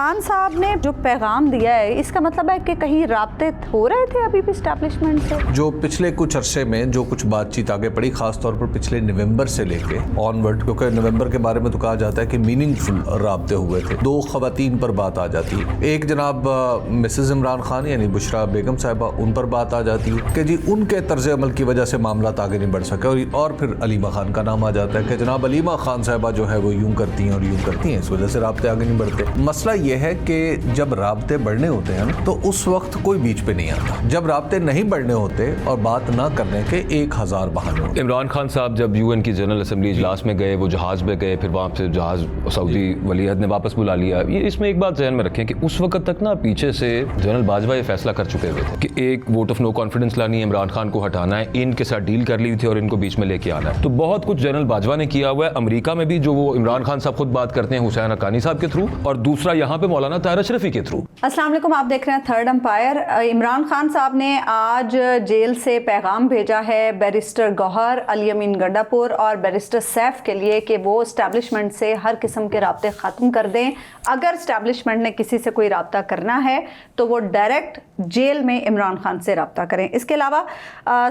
خان صاحب نے جو پیغام دیا ہے اس کا مطلب ہے کہ کہیں رابطے ہو رہے تھے ابھی بھی اسٹیبلشمنٹ سے؟ جو پچھلے کچھ عرصے میں جو کچھ بات چیت آگے پڑی، خاص طور پر پچھلے نومبر سے لے کے آن ورڈ، کیونکہ نومبر کے بارے میں تو کہا جاتا ہے کہ میننگ فل رابطے ہوئے تھے، 2 خواتین پر بات آ جاتی ہے، ایک جناب مسز عمران خان یعنی بشرا بیگم صاحبہ، ان پر بات آ جاتی ہے کہ جی ان کے طرز عمل کی وجہ سے معاملات آگے نہیں بڑھ سکے، اور پھر علیمہ خان کا نام آ جاتا ہے کہ جناب علیمہ خان صاحبہ جو ہے وہ یوں کرتی ہیں اور یوں کرتی ہیں، اس وجہ سے رابطے آگے نہیں بڑھتے۔ مسئلہ یہ ہے کہ جب رابطے بڑھنے ہوتے ہیں تو اس وقت کوئی بیچ پہ نہیں آتا، جب رابطے نہیں بڑھنے ہوتے اور بات نہ کرنے کے 1000 بہانے ہوتے۔ عمران خان صاحب جب UN کی جنرل اسمبلی اجلاس میں گئے، وہ جہاز پہ گئے، پھر وہاں سے جہاز سعودی ولی عہد نے واپس بلا لیا۔ یہ اس میں ایک بات ذہن میں رکھیں کہ اس وقت تک نا پیچھے سے جنرل باجوہ یہ فیصلہ کر چکے ہوئے تھے کہ ایک ووٹ آف نو کانفیڈنس لانی ہے، عمران خان کو ہٹانا ہے، ان کے ساتھ ڈیل کر لی تھی اور ان کو بیچ میں لے کے آنا ہے۔ تو بہت کچھ جنرل باجوہ نے کیا ہوا ہے، امریکہ میں بھی جو وہ عمران خان صاحب خود بات کرتے ہیں حسین حقانی صاحب کے تھرو، اور دوسرا یہاں پہ مولانا طاہر اشرفی کے تھرو۔ السلام علیکم، آپ دیکھ رہے ہیں تھرڈ امپائر۔ عمران خان صاحب نے آج جیل سے پیغام بھیجا ہے بیرسٹر گوہر، علی امین گنڈاپور اور بیرسٹر سیف کے لیے کہ وہ اسٹیبلشمنٹ سے ہر قسم کے رابطے ختم کر دیں۔ اگر اسٹیبلشمنٹ نے کسی سے کوئی رابطہ کرنا ہے تو وہ ڈائریکٹ جیل میں عمران خان سے رابطہ کریں۔ اس کے علاوہ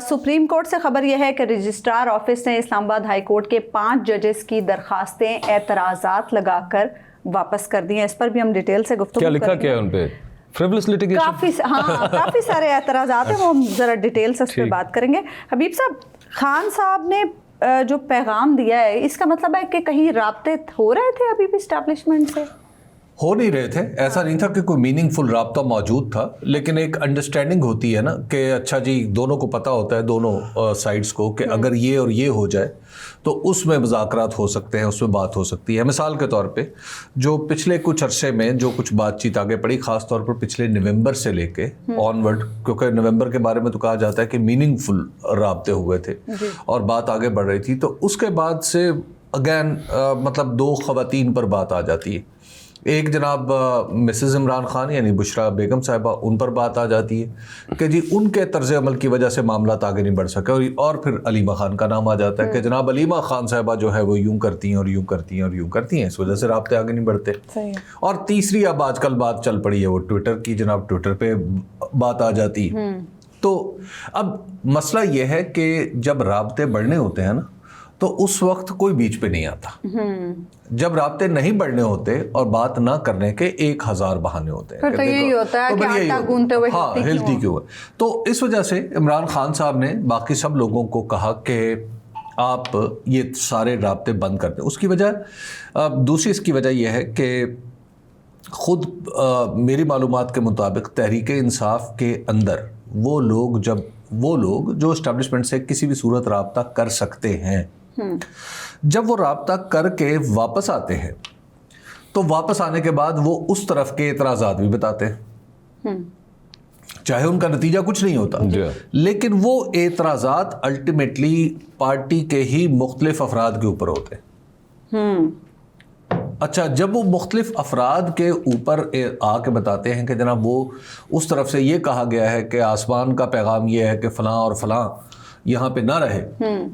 سپریم کورٹ سے خبر یہ ہے کہ رجسٹرار آفس نے اسلام آباد ہائی کورٹ کے 5 ججز کی درخواستیں اعتراضات لگا کر واپس کر دی ہیں۔ اس پر بھی ہم ڈیٹیل سے گفتگو کیا لکھا کیا ہے ان پہ؟ frivolous litigation؟ کافی سارے اعتراضات ہیں، وہ ہم ذرا ڈیٹیل سے اس پہ بات کریں گے۔ حبیب صاحب، خان صاحب نے جو پیغام دیا ہے اس کا مطلب ہے کہ کہیں رابطے ہو رہے تھے ابھی بھی اسٹیبلشمنٹ سے؟ ہو نہیں رہے تھے، ایسا نہیں تھا کہ کوئی میننگ فل رابطہ موجود تھا، لیکن ایک انڈرسٹینڈنگ ہوتی ہے نا کہ اچھا جی دونوں کو پتہ ہوتا ہے، دونوں سائڈز کو، کہ اگر یہ اور یہ ہو جائے تو اس میں مذاکرات ہو سکتے ہیں، اس میں بات ہو سکتی ہے۔ مثال کے طور پہ جو پچھلے کچھ عرصے میں جو کچھ بات چیت آگے پڑی، خاص طور پر پچھلے نومبر سے لے کے آن ورڈ، کیونکہ نومبر کے بارے میں تو کہا جاتا ہے کہ میننگ فل رابطے ہوئے تھے اور بات آگے بڑھ رہی تھی، تو اس کے بعد سے اگین مطلب 2 خواتین پر بات آ جاتی ہے، ایک جناب مسز عمران خان یعنی بشرا بیگم صاحبہ، ان پر بات آ جاتی ہے کہ جی ان کے طرز عمل کی وجہ سے معاملات آگے نہیں بڑھ سکے، اور پھر علیمہ خان کا نام آ جاتا ہے کہ جناب علیمہ خان صاحبہ جو ہے وہ یوں کرتی ہیں اور یوں کرتی ہیں اور یوں کرتی ہیں، اس وجہ سے رابطے آگے نہیں بڑھتے۔ اور تیسری اب آج کل بات چل پڑی ہے وہ ٹویٹر کی، جناب ٹویٹر پہ بات آ جاتی ہے۔ تو اب مسئلہ یہ ہے کہ جب رابطے بڑھنے ہوتے ہیں نا تو اس وقت کوئی بیچ پہ نہیں آتا، جب رابطے نہیں بڑھنے ہوتے اور بات نہ کرنے کے 1000 بہانے ہوتے ہیں، پھر تو یہی ہوتا ہے کہ آٹا گوندتے ہوئے ہلتی کیوں ہے۔ تو اس وجہ سے عمران خان صاحب نے باقی سب لوگوں کو کہا کہ آپ یہ سارے رابطے بند کر دیں۔ اس کی وجہ دوسری اس کی وجہ یہ ہے کہ خود میری معلومات کے مطابق تحریک انصاف کے اندر وہ لوگ جو اسٹیبلشمنٹ سے کسی بھی صورت رابطہ کر سکتے ہیں، جب وہ رابطہ کر کے واپس آتے ہیں تو واپس آنے کے بعد وہ اس طرف کے اعتراضات بھی بتاتے ہیں، چاہے ان کا نتیجہ کچھ نہیں ہوتا، لیکن وہ اعتراضات الٹیمیٹلی پارٹی کے ہی مختلف افراد کے اوپر ہوتے ہیں۔ اچھا، جب وہ مختلف افراد کے اوپر آ کے بتاتے ہیں کہ جناب وہ اس طرف سے یہ کہا گیا ہے کہ آسمان کا پیغام یہ ہے کہ فلاں اور فلاں یہاں پہ نہ رہے،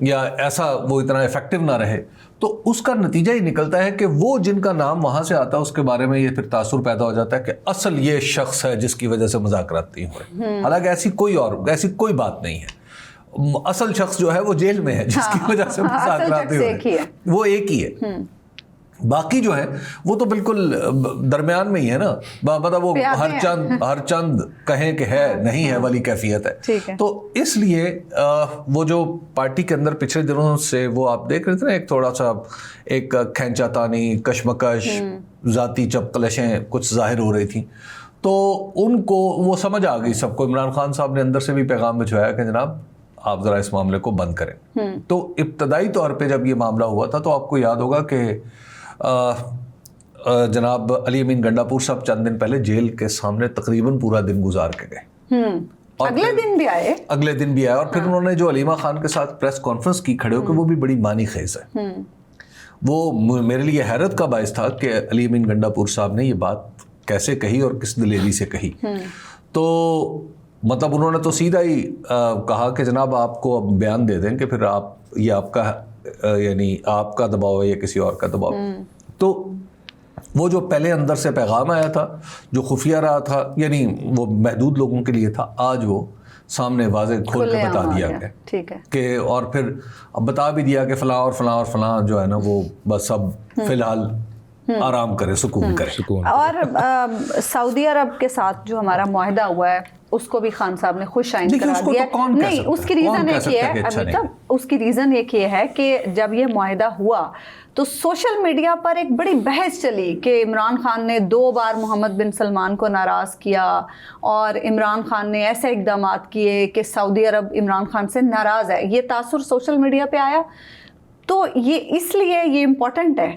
یا ایسا وہ اتنا افیکٹو نہ رہے، تو اس کا نتیجہ ہی نکلتا ہے کہ وہ جن کا نام وہاں سے آتا ہے اس کے بارے میں یہ پھر تاثر پیدا ہو جاتا ہے کہ اصل یہ شخص ہے جس کی وجہ سے مذاکرات نہیں ہو رہے، حالانکہ ایسی کوئی بات نہیں ہے۔ اصل شخص جو ہے وہ جیل میں ہے جس کی وجہ سے مذاکرات نہیں ہو رہے، وہ ایک ہی ہے، باقی جو ہے وہ تو بالکل درمیان میں ہی ہے نا، مطلب وہ ہر چند کہیں کہ ہے نہیں ہے والی کیفیت ہے۔ تو اس لیے وہ جو پارٹی کے اندر پچھلے دنوں سے وہ آپ دیکھ رہے تھے نا، ایک تھوڑا سا ایک کھینچا تانی، کشمکش، ذاتی چپکلشیں کچھ ظاہر ہو رہی تھیں، تو ان کو وہ سمجھ آ گئی سب کو۔ عمران خان صاحب نے اندر سے بھی پیغام بھجوایا کہ جناب آپ ذرا اس معاملے کو بند کریں۔ تو ابتدائی طور پہ جب یہ معاملہ ہوا تھا تو آپ کو یاد ہوگا کہ جناب علی امین گنڈاپور صاحب چند دن پہلے جیل کے سامنے تقریباً پورا دن گزار کے گئے، اگلے دن بھی آئے، اور پھر انہوں نے جو علیمہ خان کے ساتھ پریس کانفرنس کی کھڑے ہو کے، وہ بھی بڑی معنی خیز ہے۔ وہ میرے لیے حیرت کا باعث تھا کہ علی امین گنڈاپور صاحب نے یہ بات کیسے کہی اور کس دلیری سے کہی۔ تو مطلب انہوں نے تو سیدھا ہی کہا کہ جناب آپ کو اب بیان دے دیں کہ پھر یہ آپ کا یعنی آپ کا دباؤ ہے یا کسی اور کا دباؤ۔ تو وہ جو پہلے اندر سے پیغام آیا تھا جو خفیہ رہا تھا، یعنی وہ محدود لوگوں کے لیے تھا، آج وہ سامنے واضح کھول کے بتا دیا گیا، ٹھیک ہے کہ اور پھر اب بتا بھی دیا کہ فلاں اور فلاں اور فلاں جو ہے نا وہ بس اب فی الحال آرام کرے، سکون کرے۔ اور سعودی عرب کے ساتھ جو ہمارا معاہدہ ہوا ہے اس کو بھی خان صاحب نے خوش آئند قرار دیا۔ نہیں، اس کی ریزن ایک یہ ہے، اس کی ریزن ایک یہ ہے کہ جب یہ معاہدہ ہوا تو سوشل میڈیا پر ایک بڑی بحث چلی کہ عمران خان نے 2 بار محمد بن سلمان کو ناراض کیا، اور عمران خان نے ایسے اقدامات کیے کہ سعودی عرب عمران خان سے ناراض ہے۔ یہ تاثر سوشل میڈیا پہ آیا، تو یہ اس لیے یہ امپورٹنٹ ہے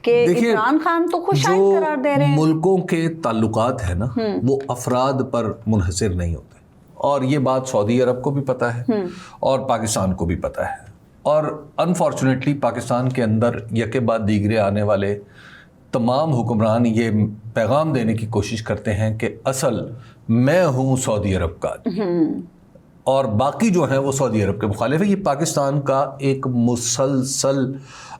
کہ عمران خان تو خوش آئند قرار دے رہے ہیں۔ ملکوں کے تعلقات ہیں نا وہ افراد پر منحصر نہیں ہوتے، اور یہ بات سعودی عرب کو بھی پتہ ہے اور پاکستان کو بھی پتہ ہے، اور انفارچونیٹلی پاکستان کے اندر یکے بعد دیگرے آنے والے تمام حکمران یہ پیغام دینے کی کوشش کرتے ہیں کہ اصل میں ہوں سعودی عرب کا، اور باقی جو ہیں وہ سعودی عرب کے مخالف ہیں۔ یہ پاکستان کا ایک مسلسل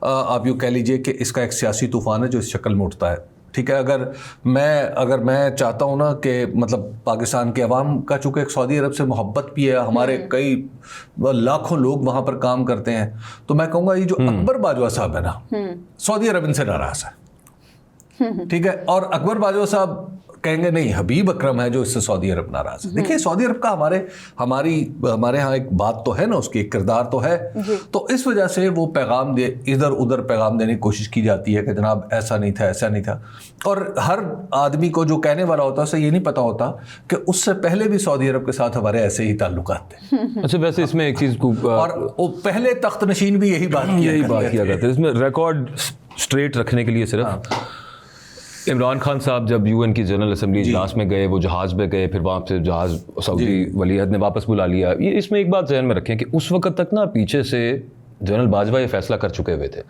آپ یوں کہہ لیجئے کہ اس کا ایک سیاسی طوفان ہے جو اس شکل میں اٹھتا ہے، ٹھیک ہے۔ اگر میں چاہتا ہوں نا کہ مطلب پاکستان کے عوام کا چونکہ ایک سعودی عرب سے محبت بھی ہے، ہمارے کئی لاکھوں لوگ وہاں پر کام کرتے ہیں، تو میں کہوں گا یہ جو اکبر باجوہ صاحب ہے نا، سعودی عرب ان سے ناراض ہے، ٹھیک ہے، اور اکبر باجوہ صاحب کہیں گے نہیں حبیب اکرم ہے جو اس سے سعودی عرب ناراض ہے۔ دیکھیے سعودی عرب کا ہمارے ہاں ایک بات تو ہے نا، اس کی ایک کردار تو ہے، تو اس وجہ سے وہ پیغام ادھر ادھر پیغام دینے کی کوشش کی جاتی ہے کہ جناب ایسا نہیں تھا، ایسا نہیں تھا، اور ہر آدمی کو جو کہنے والا ہوتا ہے اسے یہ نہیں پتا ہوتا کہ اس سے پہلے بھی سعودی عرب کے ساتھ ہمارے ایسے ہی تعلقات تھے۔ اچھا، ویسے اس میں ایک چیز کو اور پہلے تخت نشین بھی یہی بات کیا کرتے ہیں، اس میں ریکارڈ سٹریٹ رکھنے کے لیے صرف عمران خان صاحب جب UN کی جنرل اسمبلی اجلاس میں گئے، وہ جہاز پہ گئے، پھر وہاں سے جہاز سعودی ولی عہد نے واپس بلا لیا۔ یہ اس میں ایک بات ذہن میں رکھیں کہ اس وقت تک نا پیچھے سے جنرل باجوہ یہ فیصلہ کر چکے ہوئے تھے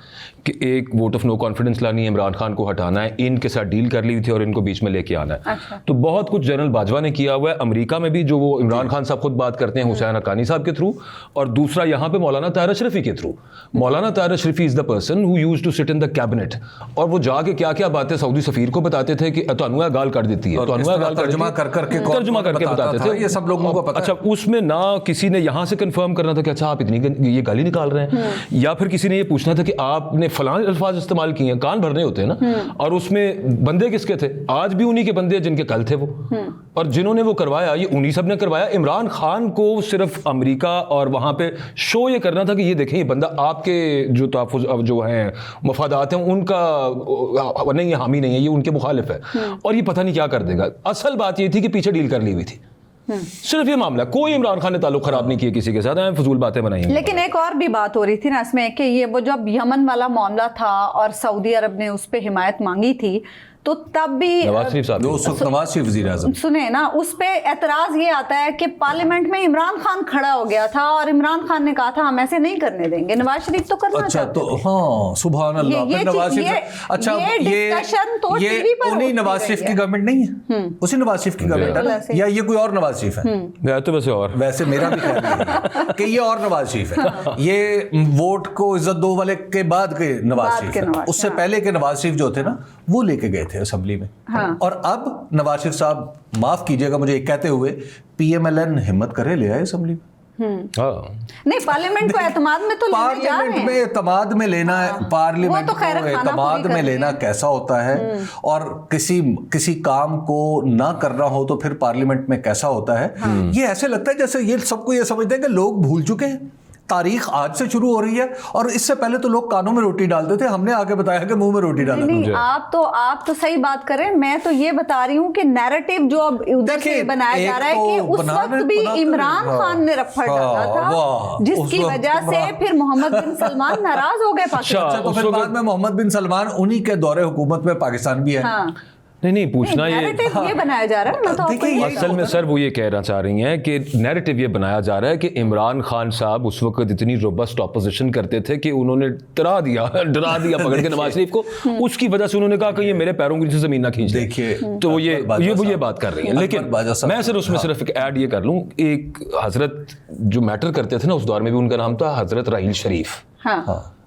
کہ ایک ووٹ آف نو کانفیڈنس لانی ہے، عمران خان کو ہٹانا ہے، ان کے ساتھ ڈیل کر لی تھی اور ان کو بیچ میں لے کے آنا ہے۔ تو بہت کچھ جنرل باجوہ نے کیا ہوا ہے، امریکہ میں بھی جو وہ عمران خان صاحب خود بات کرتے ہیں حسین حقانی صاحب کے تھرو، اور دوسرا یہاں پہ مولانا طاہر اشرفی کے through. Maulana Tahir Ashrafi is the person who used to sit in the cabinet, اور وہ جا کے کیا کیا باتیں سعودی سفیر کو بتاتے تھے کہ تانوں یہ گال کر دیتی ہے، ترجمہ کر کے بتاتے تھے، یہ سب لوگوں کو پتہ۔ اچھا، اس میں نہ کسی نے یہاں سے کنفرم کرنا تھا کہ اچھا آپ اتنی یہ گالی نکال رہے ہیں، یا پھر کسی نے یہ پوچھنا تھا کہ آپ نے فلاں الفاظ استعمال کیے ہیں، کان بھرنے ہوتے ہیں نا، اور اس میں بندے کس کے تھے؟ آج بھی انہی کے بندے جن کے کل تھے وہ، اور جنہوں نے وہ کروایا یہ انہی سب نے کروایا۔ عمران خان کو صرف امریکہ اور وہاں پہ شو یہ کرنا تھا کہ یہ دیکھیں یہ بندہ آپ کے جو تحفظ جو ہیں مفادات ہیں ان کا نہیں، یہ حامی نہیں ہے، یہ ان کے مخالف ہے، اور یہ پتہ نہیں کیا کر دے گا۔ اصل بات یہ تھی کہ پیچھے ڈیل کر لی ہوئی تھی، صرف یہ معاملہ، کوئی عمران خان نے تعلق خراب نہیں کیا کسی کے ساتھ، فضول باتیں بنائی ہیں۔ لیکن ایک اور بھی بات ہو رہی تھی نا اس میں کہ یہ وہ جب یمن والا معاملہ تھا اور سعودی عرب نے اس پہ حمایت مانگی تھی تو تب بھی نواز شریف وزیر اعظم سنیں نا، اس پہ اعتراض یہ آتا ہے کہ پارلیمنٹ میں عمران خان کھڑا ہو گیا تھا اور عمران خان نے کہا تھا ہم ایسے نہیں کرنے دیں گے، نواز شریف تو کرنا چاہتے تھے۔ تو ہاں سبحان اللہ، پھر نواز شریف، اچھا یہ انہی نواز شریف کی گورنمنٹ نہیں ہے، اسی نواز شریف کی گورنمنٹ ہے یا یہ کوئی اور نواز شریف ہے؟ تو ویسے میرا بھی خیال ہے کہ یہ اور نواز شریف ہے، یہ ووٹ کو عزت دو والے کے بعد کے نواز شریف ہے، اس سے پہلے کے نواز شریف جو تھے نا وہ لے کے گئے تھے اسمبلی میں، اور اب نواز شریف صاحب معاف کیجئے گا مجھے یہ کہتے ہوئے PMLN ہمت کرے لے آئے اسمبلی میں۔ نہیں، پارلیمنٹ کو اعتماد میں تو لینے جا رہے ہیں، پارلیمنٹ میں اعتماد میں لینا ہے، پارلیمنٹ کو اعتماد میں لینا کیسا ہوتا ہے، اور کسی کام کو نہ کرنا ہو تو پھر پارلیمنٹ میں کیسا ہوتا ہے۔ یہ ایسے لگتا ہے جیسے یہ سب کو یہ سمجھتے ہیں کہ لوگ بھول چکے ہیں، تاریخ آج سے شروع ہو رہی ہے، اور اس سے پہلے تو لوگ کانوں میں روٹی ڈالتے تھے، ہم نے آگے بتایا کہ منہ میں روٹی ڈالا۔ نہیں، آپ تو صحیح بات کریں، میں تو یہ بتا رہی ہوں کہ نیریٹو جو اب ادھر سے بنایا جا رہا ہے کہ اس وقت بھی عمران خان نے رفڑ ڈالا تھا جس کی وجہ سے پھر محمد بن سلمان ناراض ہو گئے پاکستان۔ تو پھر بعد میں محمد بن سلمان انہی کے دور حکومت میں پاکستان بھی ہے۔ نہیں پوچھنا یہ بنایا جا رہا ہے، میں تو اصل میں سر وہ یہ کہنا چاہ رہی ہیں کہ نیریٹو یہ بنایا جا رہا ہے کہ عمران خان صاحب اس وقت اتنی روبسٹ اپوزیشن کرتے تھے کہ انہوں نے ڈرا دیا پکڑ کے نواز شریف کو، اس کی وجہ سے انہوں نے کہا کہ یہ میرے پیروں کی نیچے زمین نہ کھینچ دے، تو وہ یہ بات کر رہی ہیں۔ لیکن میں صرف اس میں صرف ایک ایڈ یہ کر لوں، ایک حضرت جو میٹر کرتے تھے نا اس دور میں بھی ان کا نام تھا حضرت راحیل شریف،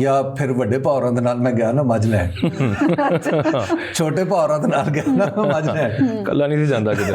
ਜਾਂ ਫਿਰ ਵੱਡੇ ਭਾਵਰਾਂ ਦੇ ਨਾਲ ਮੈਂ ਗਿਆ ਨਾ ਮੱਝ ਲੈਣ, ਛੋਟੇ ਭਾਵਰਾਂ ਦੇ ਨਾਲ ਗਿਆ ਨਾ ਮੱਝ ਲੈਣ, ਕੱਲਾ ਨਹੀਂ ਸੀ ਜਾਂਦਾ ਕਿਤੇ,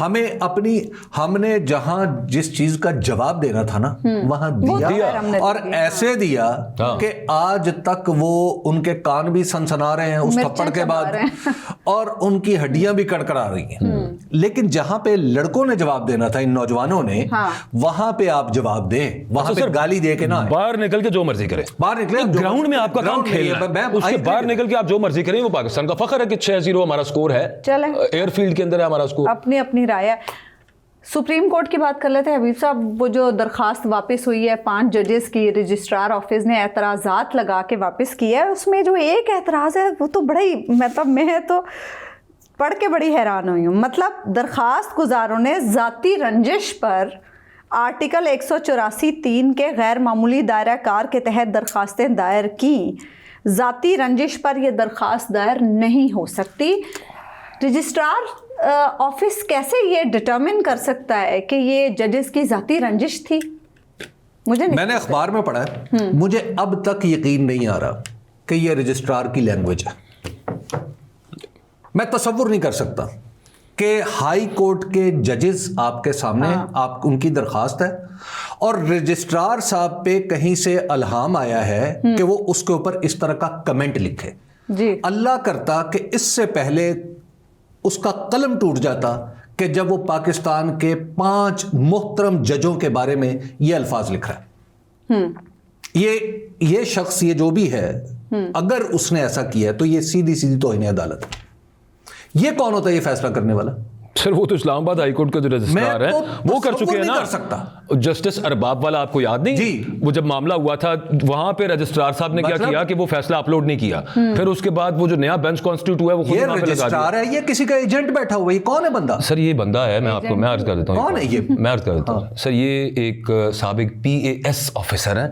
ہم نے جہاں جس چیز کا جواب دینا تھا نا وہاں دیا اور ایسے دیا کہ آج تک وہ ان کے کان بھی سنسنا رہے ہیں اس تھپڑ کے بعد اور ان کی ہڈیاں بھی کڑکڑا رہی ہیں. لیکن جہاں پہ لڑکوں نے جواب دینا تھا ان نوجوانوں نے وہاں پہ آپ جواب دیں, وہاں پہ گالی دے کے نہ باہر نکل کے جو مرضی کریں, باہر نکلے گراؤنڈ میں آپ کا کام کھیلنا ہے, اس کے باہر نکل کے آپ جو مرضی کریں. وہ پاکستان کا فخر ہے کہ 6-0 ہمارا سکور ہے, ایئر فیلڈ کے اندر ہے ہمارا سکور. اپنی اپنی رائے ہے. سپریم کورٹ کی بات کر لیتے ہیں حبیب صاحب. وہ جو درخواست واپس ہوئی ہے 5 ججز کی, رجسٹرار آفس نے اعتراضات لگا کے واپس کی ہے. اس میں جو ایک اعتراض ہے وہ تو بڑا ہی مطلب میں تو پڑھ کے بڑی حیران ہوئی ہوں. مطلب درخواست گزاروں نے ذاتی رنجش پر آرٹیکل 184(3) کے غیر معمولی دائرہ کار کے تحت درخواستیں دائر کی. ذاتی رنجش پر یہ درخواست دائر نہیں ہو سکتی. رجسٹرار آفس کیسے یہ ڈٹرمن کر سکتا ہے کہ یہ ججز کی ذاتی رنجش تھی؟ میں نے اخبار میں پڑھا ہے, مجھے اب تک یقین نہیں آ رہا کہ یہ رجسٹرار کی لینگویج ہے. میں تصور نہیں کر سکتا کہ ہائی کورٹ کے ججز آپ کے سامنے, آپ ان کی درخواست ہے اور رجسٹرار صاحب پہ کہیں سے الہام آیا ہے کہ وہ اس کے اوپر اس طرح کا کمنٹ لکھے. جی اللہ کرتا کہ اس سے پہلے اس کا قلم ٹوٹ جاتا کہ جب وہ پاکستان کے 5 محترم ججوں کے بارے میں یہ الفاظ لکھ رہا ہے. یہ شخص یہ جو بھی ہے اگر اس نے ایسا کیا ہے تو یہ سیدھی توہین عدالت. یہ کون ہوتا ہے یہ فیصلہ کرنے والا؟ سر وہ تو اسلام آباد ہائی کورٹ کا جو رجسٹرار ہے وہ کر چکے ہیں نا. جسٹس ارباب والا آپ کو یاد نہیں؟ جی. وہ جب معاملہ ہوا تھا وہاں پہ رجسٹرار صاحب نے کیا کیا کہ وہ فیصلہ اپلوڈ نہیں کیا. پھر اس کے بعد وہ جو نیا بینچ کانسٹیٹیوٹ ہوا ہے وہ خود وہاں پہ لگا دیا. یہ رجسٹرار ہے, یہ کسی کا ایجنٹ بیٹھا ہوا ہے, یہ کون ہے بندہ؟ سر یہ بندہ ہے, میں آپ کو عرض کر دیتا ہوں. کون ہے یہ؟ میں عرض کر دیتا ہوں سر, یہ ایک سابق PAS آفیسر ہے,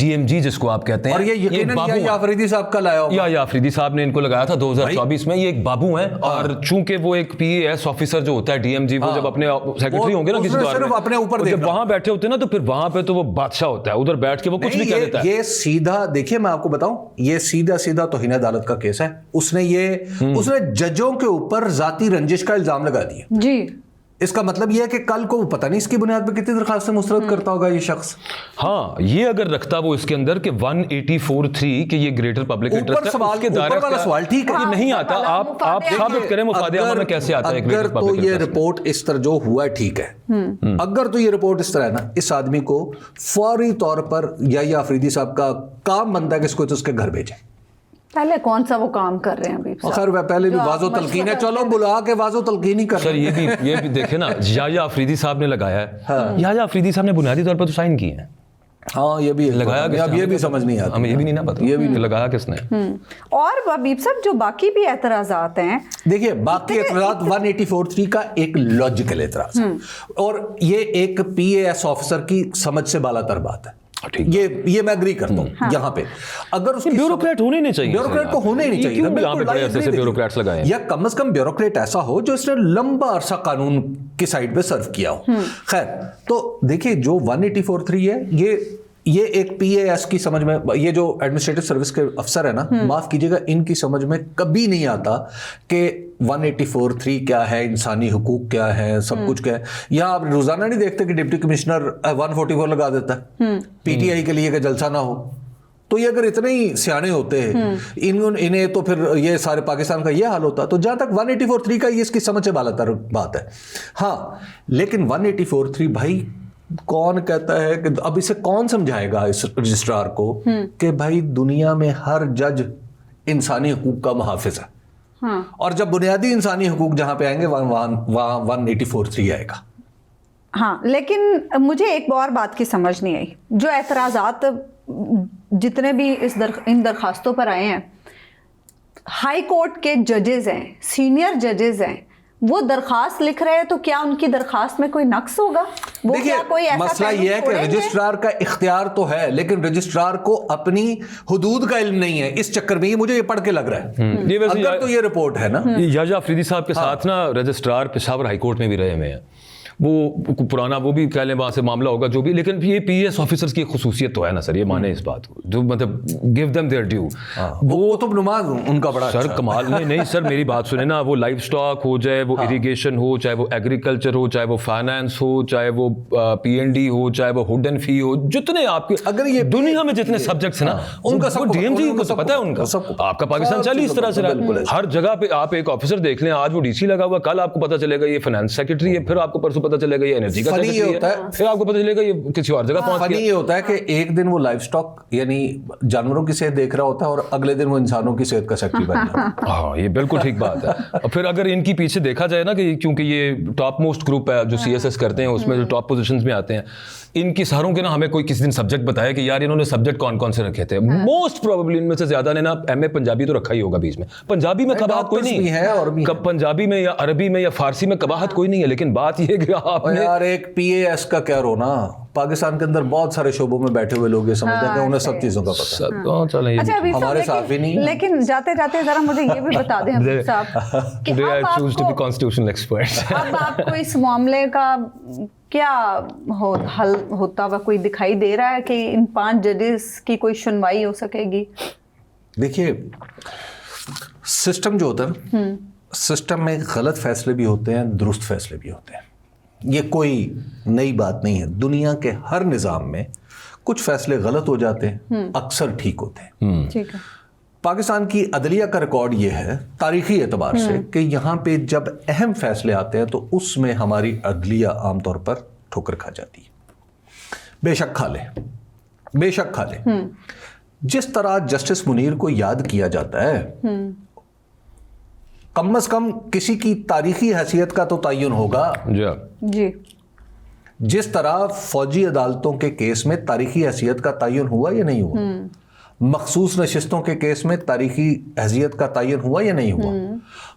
DMG جس کو آپ کہتے ہیں. اور یہ یقیناً یا آفریدی صاحب کا لایا ہوگا, یا آفریدی صاحب نے ان کو لگایا تھا 2024 میں. یہ ایک بابو ہیں اور چونکہ وہ ایک PAS آفیسر جو ہوتا ہے DMG, وہ جب اپنے سیکرٹری ہوں گے نا کسی دور میں, جب وہاں بیٹھے ہوتے ہیں نا تو پھر وہاں پہ تو وہ بادشاہ ہوتا ہے, ادھر بیٹھ کے وہ کچھ بھی کہہ دیتا ہے. یہ سیدھا دیکھیے میں آپ کو بتاؤں, یہ سیدھا توہین عدالت کا کیس ہے. اس نے ججوں کے اوپر ذاتی رنجش کا الزام لگا دیا. جی اس کا مطلب یہ ہے کہ کل کو پتہ نہیں اس کی بنیاد پہ کتنی درخواستیں مسترد کرتا ہوگا یہ شخص. ہاں یہ اگر رکھتا وہ اس کے اندر کہ 184(3) کہ یہ گریٹر پبلک انٹرسٹ ہے, اس کے دائرے والا سوال ٹھیک ہے, یہ نہیں آتا. آپ ثابت کریں مفاد عامہ میں کیسے آتا ہے. اگر تو یہ رپورٹ اس طرح جو ہوا ہے ٹھیک ہے, اگر تو یہ رپورٹ اس طرح ہے نا, اس آدمی کو فوری طور پر یا آفریدی صاحب کا کام بنتا ہے کہ اس کو اس کے گھر بھیجیں. پہلے کون سا وہ کام کر رہے ہیں ابھی؟ خیر پہلے بھی واضح تلقین ہے, چلو بلا کے واضح تلقین ہی کر. سر یہ بھی دیکھیں نا, یا آفریدی صاحب نے لگایا ہے, یا آفریدی صاحب نے بنیادی طور پر تو سائن کیے ہیں. ہاں یہ بھی لگایا, اب یہ بھی سمجھ نہیں آتا, ہمیں یہ بھی نہیں نا پتا یہ بھی لگایا کس نے. اور حبیب صاحب جو باقی بھی اعتراضات ہیں, دیکھیے باقی اعتراضات 184(3) کا ایک لاجیکل اعتراض ہے اور یہ ایک PAS آفیسر کی سمجھ سے بالا تر بات ہے. یہ میں اگری کرتا ہوں. یہاں پہ اگر اس کی بیوروکریٹ ہونے نہیں چاہیے, بیوروکریٹ کو ہونے نہیں چاہیے, یا کم از کم بیوروکریٹ ایسا ہو جو اس نے لمبا عرصہ قانون کی سائڈ پہ سرو کیا ہو. خیر تو دیکھیے جو 184(3) ہے یہ ایک PAS کی سمجھ میں, یہ جو ایڈمنسٹریٹو سروس کے افسر ہے نا, معاف کیجیے گا, ان کی سمجھ میں کبھی نہیں آتا کہ 184(3) کیا ہے, انسانی حقوق کیا ہے, سب کچھ کیا ہے. یہاں آپ روزانہ نہیں دیکھتے کہ ڈپٹی کمشنر 144 لگا دیتا ہے PTI کے لیے کہ جلسہ نہ ہو. تو یہ اگر اتنے ہی سیانے ہوتے ہیں انہیں تو پھر یہ سارے پاکستان کا یہ حال ہوتا. تو جہاں تک 184(3) کا یہ اس کی سمجھ سے بالا تر بات ہے. ہاں لیکن 184(3) بھائی کون کہتا ہے کہ اب اسے کون سمجھائے گا اس رجسٹرار کو کہ بھائی دنیا میں ہر جج انسانی حقوق کا محافظ ہے, اور جب بنیادی انسانی حقوق جہاں پہ آئیں گے وہاں 184(3) آئے گا. ہاں لیکن مجھے ایک اور بات کی سمجھ نہیں آئی. جو اعتراضات جتنے بھی ان درخواستوں پر آئے ہیں, ہائی کورٹ کے ججز ہیں, سینئر ججز ہیں, وہ درخواست لکھ رہے ہیں, تو کیا ان کی درخواست میں کوئی نقص ہوگا؟ دیکھیے مسئلہ یہ ہے کہ رجسٹرار کا اختیار تو ہے لیکن رجسٹرار کو اپنی حدود کا علم نہیں ہے. اس چکر میں مجھے یہ پڑھ کے لگ رہا ہے اگر تو یہ رپورٹ ہے نا, یا آفریدی صاحب کے ساتھ نا رجسٹرار پشاور ہائی کورٹ میں بھی رہے ہوئے ہیں, وہ پرانا وہ بھی کہہ لیں وہاں سے معاملہ ہوگا جو بھی, لیکن یہ پی ایس آفیسرس کی خصوصیت تو ہے نا سر, یہ مانے اس بات کو, جو مطلب گیو دیم دیئر ڈیو. وہ تو نماز ان کا بڑا سر کمال. نہیں سر میری بات سنیں نا, وہ لائف اسٹاک ہو, چاہے وہ اریگیشن ہو, چاہے وہ ایگریکلچر ہو, چاہے وہ فائنانس ہو, چاہے وہ پی این ڈی ہو, چاہے وہ ہڈ اینڈ فی ہو, جتنے آپ کے اگر یہ دنیا میں جتنے سبجیکٹس ہیں نا ان کا سب ڈی ایم جی کو پتا ہے, ان کا آپ کا پاکستان چل اس طرح سے ہر جگہ پہ. آپ ایک آفیسر دیکھ لیں, آج وہ ڈی سی لگا ہوا, کل آپ کو پتا چلے گا یہ فائنانس سیکرٹری ہے, پھر آپ کو پرسوں پتا چلے گا یہ انرجی کا سیکرٹری ہے, پھر آپ کو پتا چلے گا یہ کسی اور جگہ پہنچ گیا. یہ ہوتا ہے کہ ایک دن وہ لائف اسٹاک یعنی جانوروں کی صحت دیکھ رہا ہوتا ہے اور اگلے دن وہ انسانوں کی صحت کا سیکرٹری بن جاتا ہے. ہاں یہ بالکل ٹھیک بات ہے. اور پھر اگر ان کی پیچھے دیکھا جائے نا کہ کیونکہ یہ ٹاپ موسٹ گروپ ہے جو سی ایس ایس کرتے ہیں, اس میں جو ٹاپ پوزیشنز میں آتے ہیں, ان کی ساروں کے نا ہمیں کوئی کسی دن سبجیکٹ بتایا کہ یار انہوں نے سبجیکٹ کون کون سے رکھے تھے. موسٹ پروبیبلی ان میں سے زیادہ نے نا ایم اے پنجابی تو رکھا ہی ہوگا بیچ میں. پنجابی میں قباحت کوئی نہیں ہے, اور پنجابی میں یا عربی میں یا فارسی میں قباحت کوئی نہیں ہے, لیکن بات یہ کہ آپ نے یار ایک پی اے ایس کا کیا رونا. پاکستان کے اندر بہت سارے شعبوں میں بیٹھے ہوئے لوگ یہ سمجھتے ہیں کہ انہیں سب چیزوں کا پتہ ہے, ہمارے ساتھ ہی نہیں. لیکن جاتے جاتے ذرا مجھے یہ بھی بتا دیں حفیظ صاحب کہ اب آپ کو اس معاملے کا کیا حل ہوتا ہوا کوئی دکھائی دے رہا ہے کہ ان 5 ججز کی کوئی سنوائی ہو سکے گی؟ دیکھیے سسٹم جو ہوتا ہے نا, سسٹم میں غلط فیصلے بھی ہوتے ہیں, درست فیصلے بھی ہوتے ہیں. یہ کوئی نئی بات نہیں ہے. دنیا کے ہر نظام میں کچھ فیصلے غلط ہو جاتے ہیں, اکثر ٹھیک ہوتے ہیں. ٹھیک ہے. پاکستان کی عدلیہ کا ریکارڈ یہ ہے تاریخی اعتبار سے کہ یہاں پہ جب اہم فیصلے آتے ہیں تو اس میں ہماری عدلیہ عام طور پر ٹھوکر کھا جاتی ہے. بے شک کھا لے, بے شک کھا لے. جس طرح جسٹس منیر کو یاد کیا جاتا ہے, کم از کم کسی کی تاریخی حیثیت کا تو تعین ہوگا. جی. جس طرح فوجی عدالتوں کے کیس میں تاریخی حیثیت کا تعین ہوا یا نہیں ہوا, مخصوص نشستوں کے کیس میں تاریخی حیثیت کا تعین ہوا یا نہیں ہوا.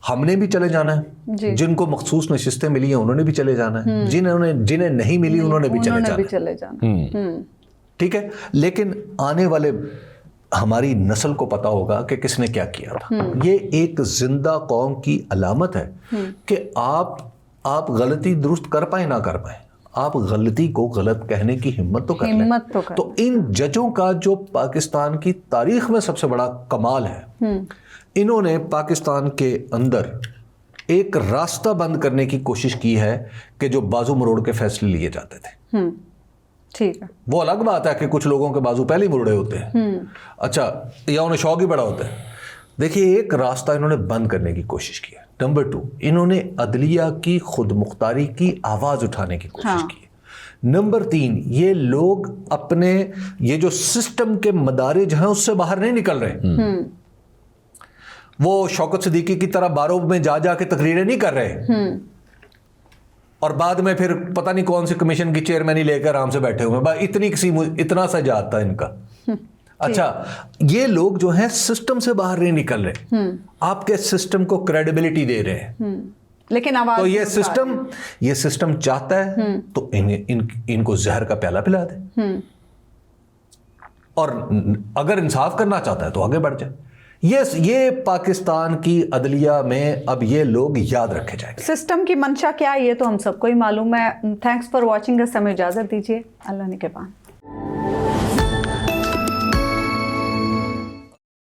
ہم نے بھی چلے جانا ہے, جن کو مخصوص نشستیں ملی ہیں انہوں نے بھی چلے جانا ہے, جنہیں نہیں ملی انہوں نے بھی چلے جانا. ٹھیک ہے, لیکن آنے والے ہماری نسل کو پتا ہوگا کہ کس نے کیا کیا تھا. یہ ایک زندہ قوم کی علامت ہے کہ آپ غلطی درست کر پائیں نہ کر پائیں, آپ غلطی کو غلط کہنے کی ہمت تو کر لیں. تو ان ججوں کا جو پاکستان کی تاریخ میں سب سے بڑا کمال ہے, انہوں نے پاکستان کے اندر ایک راستہ بند کرنے کی کوشش کی ہے کہ جو بازو مروڑ کے فیصلے لیے جاتے تھے. ٹھیک ہے. وہ الگ بات ہے کہ کچھ لوگوں کے بازو پہلے ہی مروڑے ہوتے ہیں, اچھا, یا انہیں شوق ہی بڑا ہوتا ہے. دیکھیے ایک راستہ انہوں نے بند کرنے کی کوشش کی ہے. نمبر 2, انہوں نے عدلیہ کی خود مختاری کی آواز اٹھانے کی کوشش کی ہے. نمبر 3, یہ لوگ اپنے یہ جو سسٹم کے مدارج ہیں اس سے باہر نہیں نکل رہے. وہ شوکت صدیقی کی طرح باروں میں جا کے تقریریں نہیں کر رہے اور بعد میں پھر پتہ نہیں کون سی کمیشن کی چیئرمین ہی لے کر آرام سے بیٹھے ہوئے. اتنا سا جاتا ہے ان کا. اچھا, یہ لوگ جو ہیں سسٹم سے باہر نہیں نکل رہے, آپ کے سسٹم کو کریڈیبلٹی دے رہے ہیں. لیکن تو یہ سسٹم چاہتا ہے تو ان کو زہر کا پیالہ پلا دے, اور اگر انصاف کرنا چاہتا ہے تو آگے بڑھ جائے. یہ پاکستان کی عدلیہ میں اب یہ لوگ یاد رکھے جائیں گے. سسٹم کی منشا کیا ہے یہ تو ہم سب کو ہی معلوم ہے. تھینکس فار واچنگ اس. ہمیں اجازت دیجیے. اللہ نگہبان.